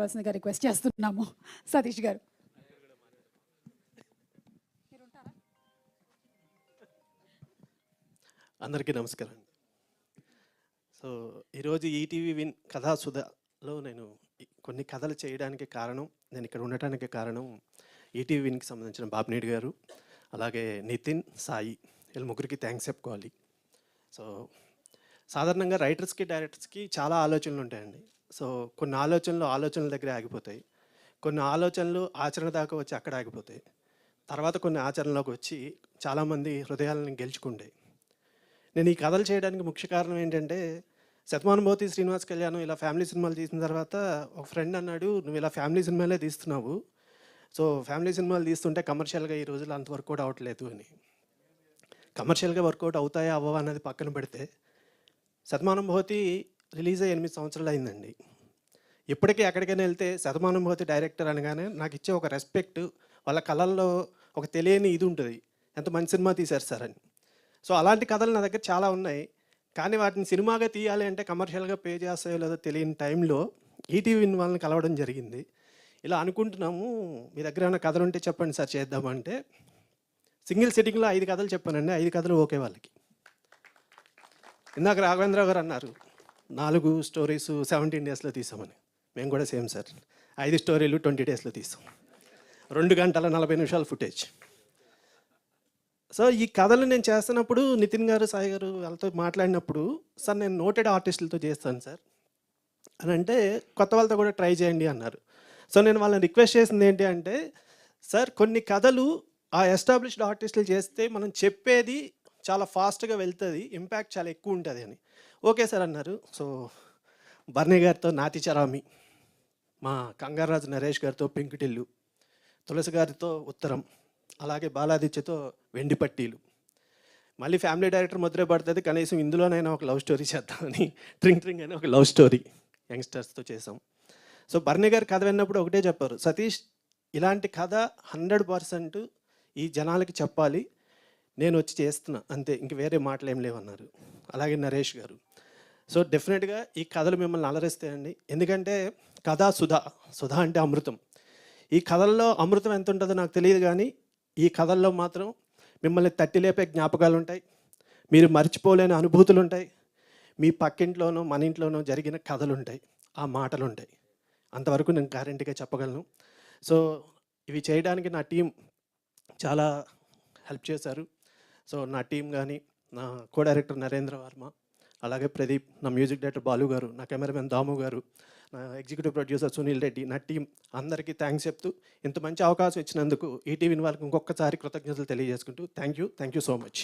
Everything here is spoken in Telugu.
పర్సనల్గా రిక్వెస్ట్ చేస్తున్నాము. సతీష్ గారు అందరికీ నమస్కారం. సో ఈరోజు ఈటీవీ విన్ కథాసుధలో నేను కొన్ని కథలు చేయడానికి కారణం, నేను ఇక్కడ ఉండటానికి కారణం ఈటీవీ విన్కి సంబంధించిన బాపినేడు గారు, అలాగే నితిన్, సాయి, వీళ్ళ ముగ్గురికి థ్యాంక్స్ చెప్పుకోవాలి. సో సాధారణంగా రైటర్స్కి, డైరెక్టర్స్కి చాలా ఆలోచనలు ఉంటాయండి. సో కొన్ని ఆలోచనల దగ్గర ఆగిపోతాయి, కొన్ని ఆలోచనలు ఆచరణ దాకా వచ్చి అక్కడ ఆగిపోతాయి, తర్వాత కొన్ని ఆచరణలోకి వచ్చి చాలామంది హృదయాలను గెలుచుకుంటాయి. నేను ఈ కథలు చేయడానికి ముఖ్య కారణం ఏంటంటే, శతమానుభూతి, శ్రీనివాస్ కళ్యాణం ఇలా ఫ్యామిలీ సినిమాలు తీసిన తర్వాత ఒక ఫ్రెండ్ అన్నాడు, నువ్వు ఇలా ఫ్యామిలీ సినిమాలే తీస్తున్నావు, సో ఫ్యామిలీ సినిమాలు తీస్తుంటే కమర్షియల్గా ఈ రోజుల్లో అంత వర్కౌట్ అవ్వట్లేదు అని. కమర్షియల్గా వర్కౌట్ అవుతాయా అవ్వవా అనేది పక్కన పెడితే, శతమానుభూతి రిలీజ్ అయ్యి 8 సంవత్సరాలు అయిందండి. ఇప్పటికీ ఎక్కడికైనా వెళ్తే శతమానుభూతి డైరెక్టర్ అనగానే నాకు ఇచ్చే ఒక రెస్పెక్ట్, వాళ్ళ కళల్లో ఒక తెలియని ఇది ఉంటుంది, ఎంత మంచి సినిమా తీశారు సార్ అని. సో అలాంటి కథలు నా దగ్గర చాలా ఉన్నాయి, కానీ వాటిని సినిమాగా తీయాలి అంటే కమర్షియల్గా పే చేస్తాయో లేదో తెలియని టైంలో ఈటీవీ విన్ వాళ్ళని కలవడం జరిగింది. ఇలా అనుకుంటున్నాము, మీ దగ్గర ఏమైనా కథలు ఉంటే చెప్పండి సార్ చేద్దామంటే, సింగిల్ సిట్టింగ్లో 5 కథలు చెప్పానండి. 5 కథలు ఓకే వాళ్ళకి. ఇందాక రాఘవేంద్ర గారు అన్నారు 4 స్టోరీస్ 17 డేస్లో తీసామని. మేము కూడా సేమ్ సార్, 5 స్టోరీలు 20 డేస్లో తీసాం, 2 గంటల 40 నిమిషాల ఫుటేజ్. సో ఈ కథలు నేను చేస్తున్నప్పుడు నితిన్ గారు, సాయి గారు వాళ్ళతో మాట్లాడినప్పుడు, సార్ నేను నోటెడ్ ఆర్టిస్టులతో చేస్తాను సార్ అని అంటే, కొత్త వాళ్ళతో కూడా ట్రై చేయండి అన్నారు. సో నేను వాళ్ళని రిక్వెస్ట్ చేసింది ఏంటి అంటే, సార్ కొన్ని కథలు ఆ ఎస్టాబ్లిష్డ్ ఆర్టిస్టులు చేస్తే మనం చెప్పేది చాలా ఫాస్ట్గా వెళ్తుంది, ఇంపాక్ట్ చాలా ఎక్కువ ఉంటుంది అని. ఓకే సార్ అన్నారు. సో బర్నీ గారితో నాతి చరామి, మా కంగారాజు నరేష్ గారితో పెంకుటిల్లు, తులసి గారితో ఉత్తరం, అలాగే బాలాదిత్యతో వెండి పట్టీలు, మళ్ళీ ఫ్యామిలీ డైరెక్టర్ ముద్రే పడుతుంది, కనీసం ఇందులోనైనా ఒక లవ్ స్టోరీ చేద్దామని ట్రింగ్ ట్రింగ్ అని ఒక లవ్ స్టోరీ యంగ్స్టర్స్తో చేసాం. సో బర్నీ గారు కథ విన్నప్పుడు ఒకటే చెప్పారు, సతీష్ ఇలాంటి కథ 100% ఈ జనాలకి చెప్పాలి, నేను వచ్చి చేస్తున్నా అంతే, ఇంక వేరే మాటలు ఏం లేవన్నారు. అలాగే నరేష్ గారు. సో డెఫినెట్గా ఈ కథలు మిమ్మల్ని అలరిస్తాయండి, ఎందుకంటే కథ సుధా అంటే అమృతం. ఈ కథల్లో అమృతం ఎంత ఉంటుందో నాకు తెలియదు, కానీ ఈ కథల్లో మాత్రం మిమ్మల్ని తట్టి లేపే జ్ఞాపకాలు ఉంటాయి, మీరు మర్చిపోలేని అనుభూతులు ఉంటాయి, మీ పక్కింట్లోనో మన ఇంట్లోనో జరిగిన కథలు ఉంటాయి, ఆ మాటలు ఉంటాయి. అంతవరకు నేను గ్యారెంటీగా చెప్పగలను. సో ఇవి చేయడానికి నా టీం చాలా హెల్ప్ చేశారు. సో నా టీం కానీ, నా కో డైరెక్టర్ నరేంద్ర వర్మ, అలాగే ప్రదీప్, నా మ్యూజిక్ డైరెక్టర్ బాలు గారు, నా కెమెరామెన్ దాము గారు, నా ఎగ్జిక్యూటివ్ ప్రొడ్యూసర్ సునీల్ రెడ్డి, నా టీం అందరికీ థ్యాంక్స్ చెప్తూ, ఇంత మంచి అవకాశం ఇచ్చినందుకు ఈటీవీ వాళ్ళకి ఇంకొకసారి కృతజ్ఞతలు తెలియజేసుకుంటూ థ్యాంక్ యూ సో మచ్.